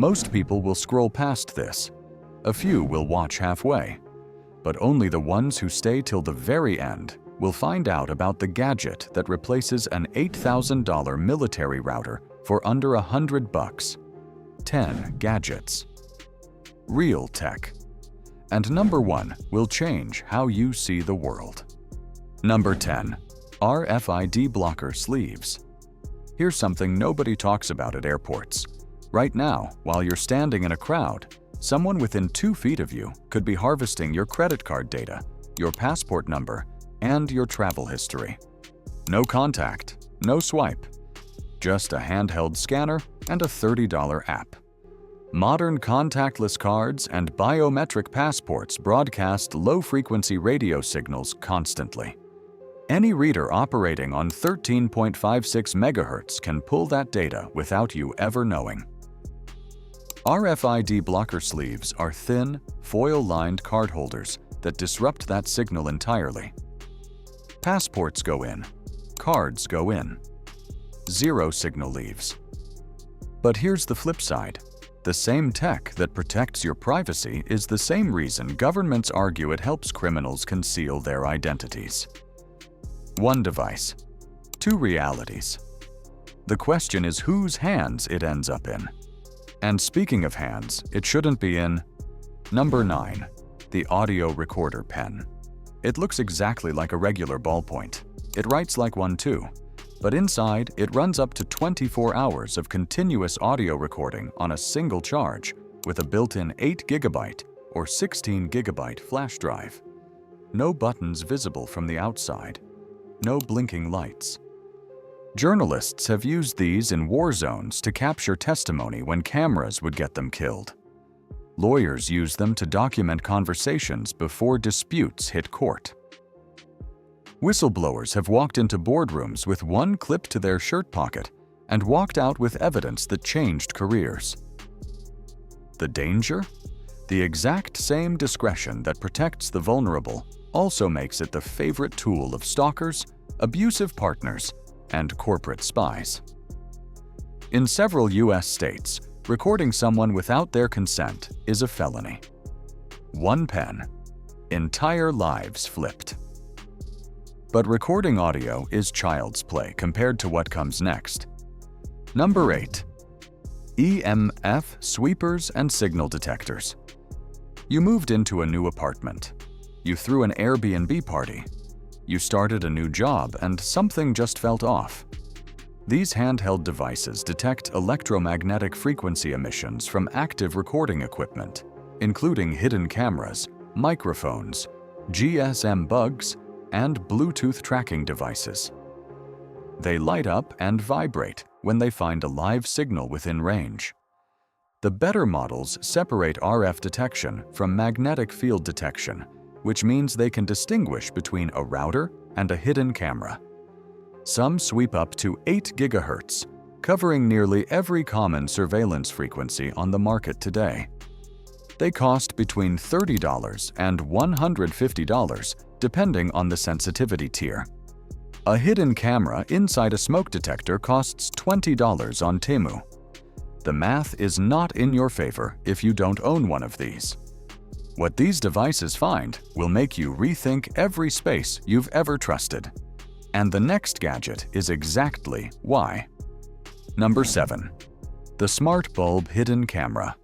Most people will scroll past this. A few will watch halfway. But only the ones who stay till the very end will find out about the gadget that replaces an $8,000 military router for under $100. 10 gadgets. Real tech. And number 1 will change how you see the world. Number 10. RFID blocker sleeves. Here's something nobody talks about at airports. Right now, while you're standing in a crowd, someone within 2 feet of you could be harvesting your credit card data, your passport number, and your travel history. No contact, no swipe, just a handheld scanner and a $30 app. Modern contactless cards and biometric passports broadcast low-frequency radio signals constantly. Any reader operating on 13.56 MHz can pull that data without you ever knowing. RFID blocker sleeves are thin, foil-lined card holders that disrupt that signal entirely. Passports go in, cards go in. Zero signal leaves. But here's the flip side. The same tech that protects your privacy is the same reason governments argue it helps criminals conceal their identities. One device, two realities. The question is whose hands it ends up in. And speaking of hands, it shouldn't be in. Number 9. The audio recorder pen. It looks exactly like a regular ballpoint. It writes like one too, but inside it runs up to 24 hours of continuous audio recording on a single charge with a built-in 8 GB or 16 GB flash drive. No buttons visible from the outside. No blinking lights. Journalists have used these in war zones to capture testimony when cameras would get them killed. Lawyers use them to document conversations before disputes hit court. Whistleblowers have walked into boardrooms with one clip to their shirt pocket and walked out with evidence that changed careers. The danger? The exact same discretion that protects the vulnerable also makes it the favorite tool of stalkers, abusive partners, and corporate spies. In several U.S. states, recording someone without their consent is a felony. One pen, entire lives flipped. But recording audio is child's play compared to what comes next. Number 8. EMF sweepers and signal detectors. You moved into a new apartment. You threw an Airbnb party. You started a new job and something just felt off. These handheld devices detect electromagnetic frequency emissions from active recording equipment, including hidden cameras, microphones, GSM bugs, and Bluetooth tracking devices. They light up and vibrate when they find a live signal within range. The better models separate RF detection from magnetic field detection, which means they can distinguish between a router and a hidden camera. Some sweep up to 8 GHz, covering nearly every common surveillance frequency on the market today. They cost between $30 and $150, depending on the sensitivity tier. A hidden camera inside a smoke detector costs $20 on Temu. The math is not in your favor if you don't own one of these. What these devices find will make you rethink every space you've ever trusted. And the next gadget is exactly why. Number 7. The Smart Bulb Hidden Camera.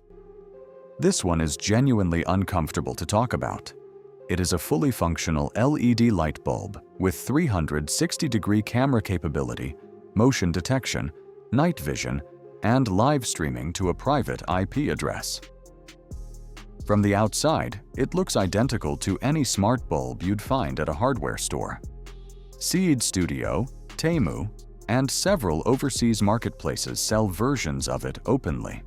This one is genuinely uncomfortable to talk about. It is a fully functional LED light bulb with 360-degree camera capability, motion detection, night vision, and live streaming to a private IP address. From the outside, it looks identical to any smart bulb you'd find at a hardware store. Seed Studio, Temu, and several overseas marketplaces sell versions of it openly.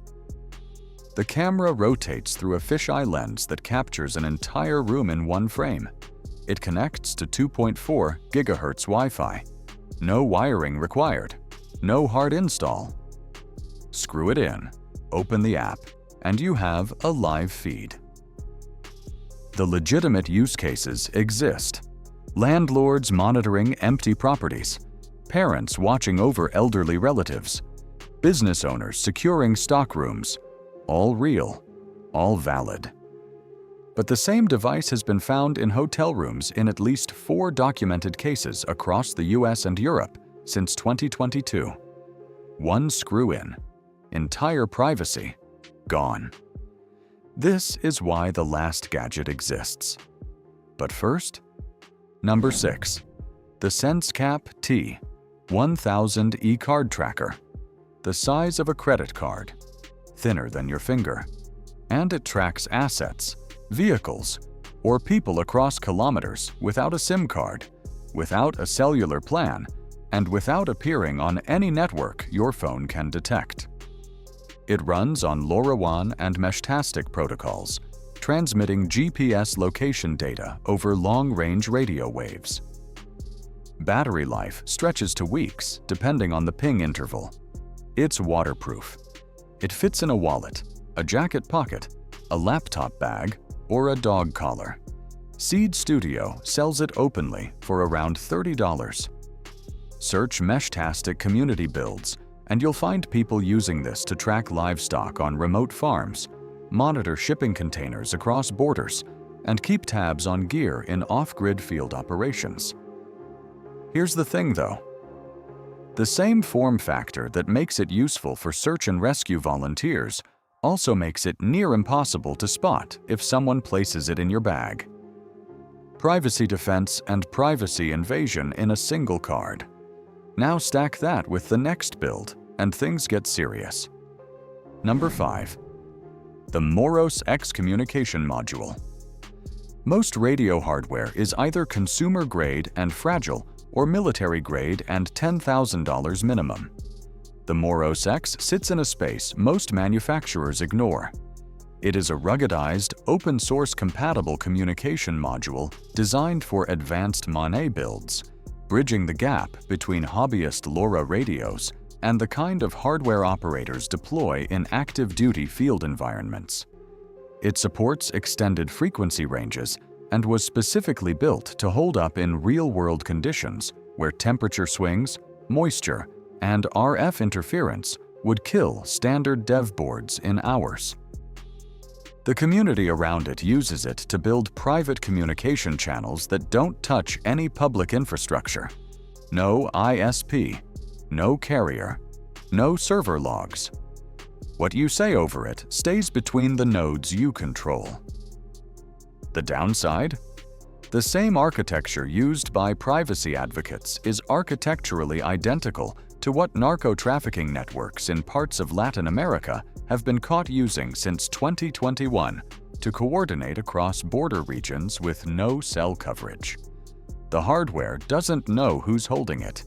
The camera rotates through a fisheye lens that captures an entire room in one frame. It connects to 2.4 GHz Wi-Fi. No wiring required. No hard install. Screw it in, open the app, and you have a live feed. The legitimate use cases exist. Landlords monitoring empty properties, parents watching over elderly relatives, business owners securing stock rooms, all real, all valid. But the same device has been found in hotel rooms in at least 4 documented cases across the US and Europe since 2022. One screw-in, entire privacy, gone. This is why the last gadget exists. But first, number 6, the SenseCap T1000 e-card tracker. The size of a credit card, thinner than your finger, and it tracks assets, vehicles, or people across kilometers without a SIM card, without a cellular plan, and without appearing on any network your phone can detect. It runs on LoRaWAN and Meshtastic protocols, transmitting GPS location data over long-range radio waves. Battery life stretches to weeks depending on the ping interval. It's waterproof. It fits in a wallet, a jacket pocket, a laptop bag, or a dog collar. Seed Studio sells it openly for around $30. Search Meshtastic community builds, and you'll find people using this to track livestock on remote farms, monitor shipping containers across borders, and keep tabs on gear in off-grid field operations. Here's the thing, though. The same form factor that makes it useful for search and rescue volunteers also makes it near impossible to spot if someone places it in your bag. Privacy defense and privacy invasion in a single card. Now stack that with the next build, and things get serious. Number 5. The Moros X Communication Module. Most radio hardware is either consumer-grade and fragile or military-grade and $10,000 minimum. The Moros X sits in a space most manufacturers ignore. It is a ruggedized, open-source compatible communication module designed for advanced MANET builds, bridging the gap between hobbyist LoRa radios and the kind of hardware operators deploy in active-duty field environments. It supports extended frequency ranges and was specifically built to hold up in real-world conditions where temperature swings, moisture, and RF interference would kill standard dev boards in hours. The community around it uses it to build private communication channels that don't touch any public infrastructure. No ISP, no carrier, no server logs. What you say over it stays between the nodes you control. The downside? The same architecture used by privacy advocates is architecturally identical to what narco-trafficking networks in parts of Latin America have been caught using since 2021 to coordinate across border regions with no cell coverage. The hardware doesn't know who's holding it,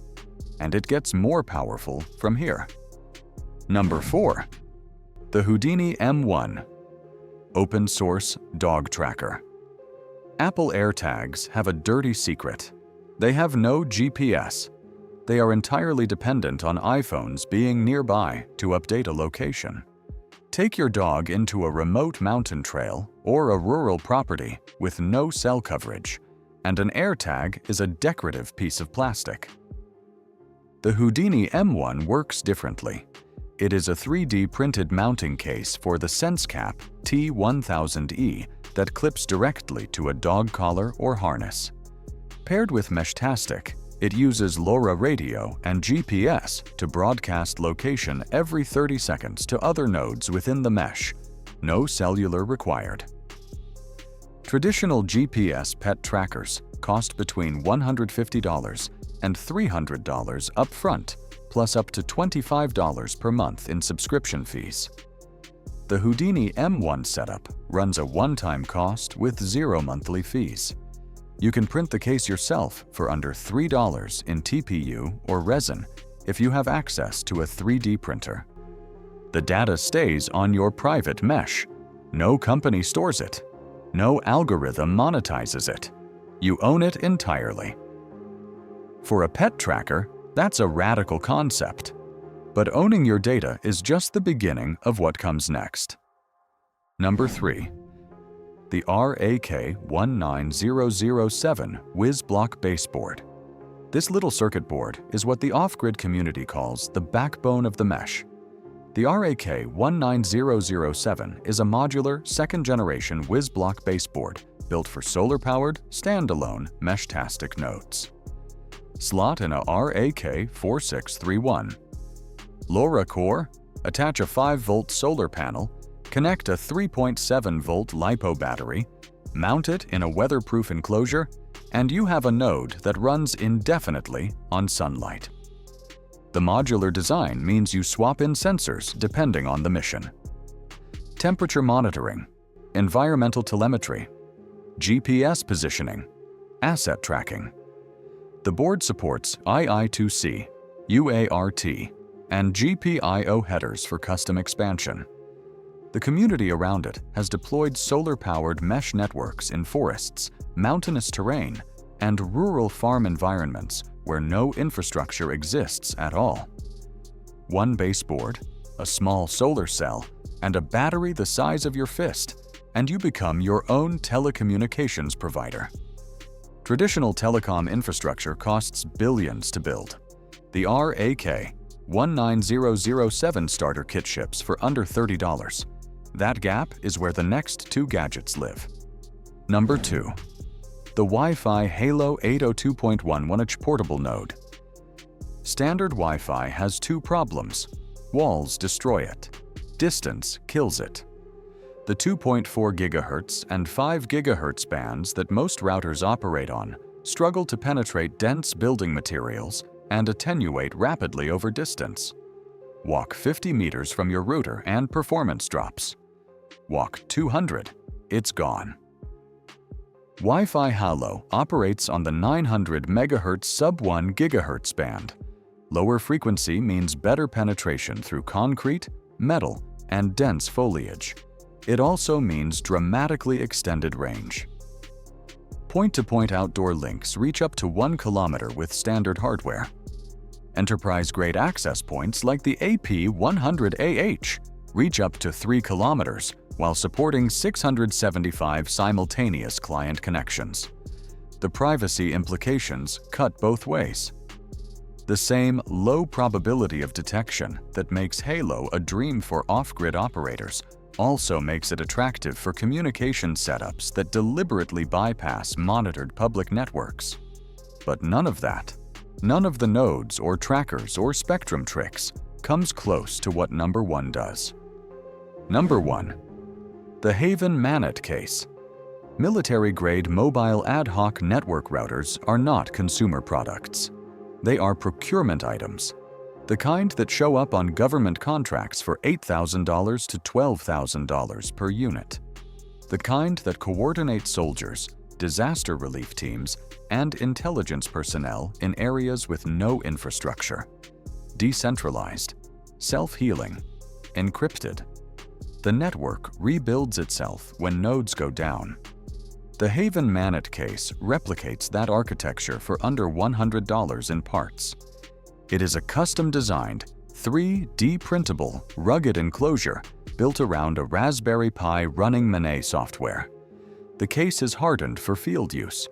and it gets more powerful from here. Number 4. The Houdini M1 Open Source Dog Tracker. Apple AirTags have a dirty secret. They have no GPS. They are entirely dependent on iPhones being nearby to update a location. Take your dog into a remote mountain trail or a rural property with no cell coverage, and an AirTag is a decorative piece of plastic. The Houdini M1 works differently. It is a 3D printed mounting case for the SenseCap T1000E that clips directly to a dog collar or harness. Paired with Meshtastic, it uses LoRa radio and GPS to broadcast location every 30 seconds to other nodes within the mesh. No cellular required. Traditional GPS pet trackers cost between $150 and $300 upfront, plus up to $25 per month in subscription fees. The Houdini M1 setup runs a one-time cost with 0 monthly fees. You can print the case yourself for under $3 in TPU or resin if you have access to a 3D printer. The data stays on your private mesh. No company stores it. No algorithm monetizes it. You own it entirely. For a pet tracker, that's a radical concept. But owning your data is just the beginning of what comes next. Number 3. The RAK19007 WizBlock baseboard. This little circuit board is what the off-grid community calls the backbone of the mesh. The RAK19007 is a modular, second-generation WIZ-block baseboard built for solar-powered, standalone Meshtastic nodes. Slot in a RAK4631. LoRa core, attach a 5-volt solar panel, connect a 3.7-volt LiPo battery, mount it in a weatherproof enclosure, and you have a node that runs indefinitely on sunlight. The modular design means you swap in sensors depending on the mission. Temperature monitoring, environmental telemetry, GPS positioning, asset tracking. The board supports II2C, UART, and GPIO headers for custom expansion. The community around it has deployed solar-powered mesh networks in forests, mountainous terrain, and rural farm environments where no infrastructure exists at all. One baseboard, a small solar cell, and a battery the size of your fist, and you become your own telecommunications provider. Traditional telecom infrastructure costs billions to build. The RAK19007 starter kit ships for under $30. That gap is where the next two gadgets live. Number 2. The Wi-Fi Halo 802.11 portable node. Standard Wi-Fi has two problems. Walls destroy it. Distance kills it. The 2.4 GHz and 5 GHz bands that most routers operate on struggle to penetrate dense building materials and attenuate rapidly over distance. Walk 50 meters from your router and performance drops. Walk 200, it's gone. Wi-Fi Halo operates on the 900 MHz sub-1 GHz band. Lower frequency means better penetration through concrete, metal, and dense foliage. It also means dramatically extended range. Point-to-point outdoor links reach up to 1 kilometer with standard hardware. Enterprise-grade access points like the AP100AH reach up to 3 kilometers while supporting 675 simultaneous client connections. The privacy implications cut both ways. The same low probability of detection that makes Halo a dream for off-grid operators also makes it attractive for communication setups that deliberately bypass monitored public networks. But none of that, none of the nodes or trackers or spectrum tricks comes close to what number 1 does. Number 1. The Haven Manet case. Military-grade mobile ad hoc network routers are not consumer products. They are procurement items, the kind that show up on government contracts for $8,000 to $12,000 per unit. The kind that coordinate soldiers, disaster relief teams, and intelligence personnel in areas with no infrastructure. Decentralized, self-healing, encrypted. The network rebuilds itself when nodes go down. The Haven Manet case replicates that architecture for under $100 in parts. It is a custom-designed, 3D printable, rugged enclosure built around a Raspberry Pi running Manet software. The case is hardened for field use.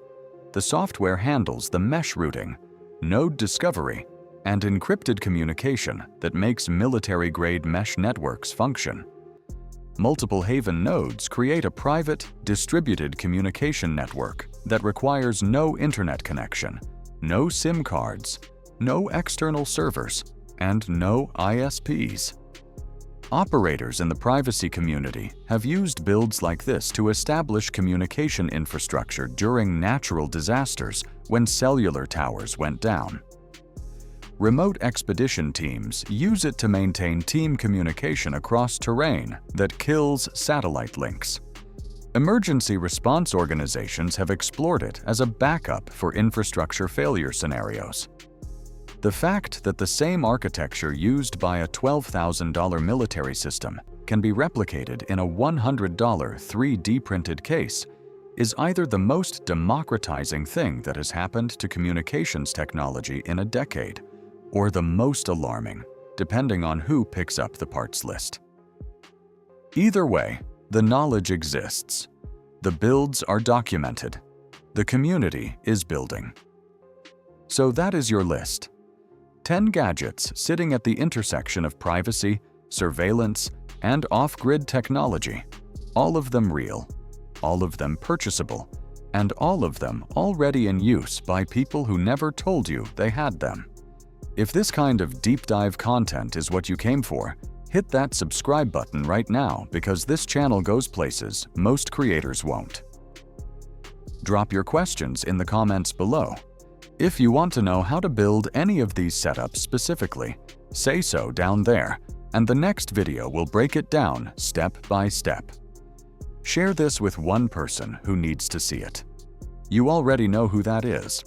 The software handles the mesh routing, node discovery, and encrypted communication that makes military-grade mesh networks function. Multiple Haven nodes create a private, distributed communication network that requires no internet connection, no SIM cards, no external servers, and no ISPs. Operators in the privacy community have used builds like this to establish communication infrastructure during natural disasters when cellular towers went down. Remote expedition teams use it to maintain team communication across terrain that kills satellite links. Emergency response organizations have explored it as a backup for infrastructure failure scenarios. The fact that the same architecture used by a $12,000 military system can be replicated in a $100 3D printed case is either the most democratizing thing that has happened to communications technology in a decade, or the most alarming, depending on who picks up the parts list. Either way, the knowledge exists. The builds are documented. The community is building. So that is your list. 10 gadgets sitting at the intersection of privacy, surveillance, and off-grid technology, all of them real, all of them purchasable, and all of them already in use by people who never told you they had them. If this kind of deep dive content is what you came for, hit that subscribe button right now because this channel goes places most creators won't. Drop your questions in the comments below. If you want to know how to build any of these setups specifically, say so down there, and the next video will break it down step by step. Share this with one person who needs to see it. You already know who that is.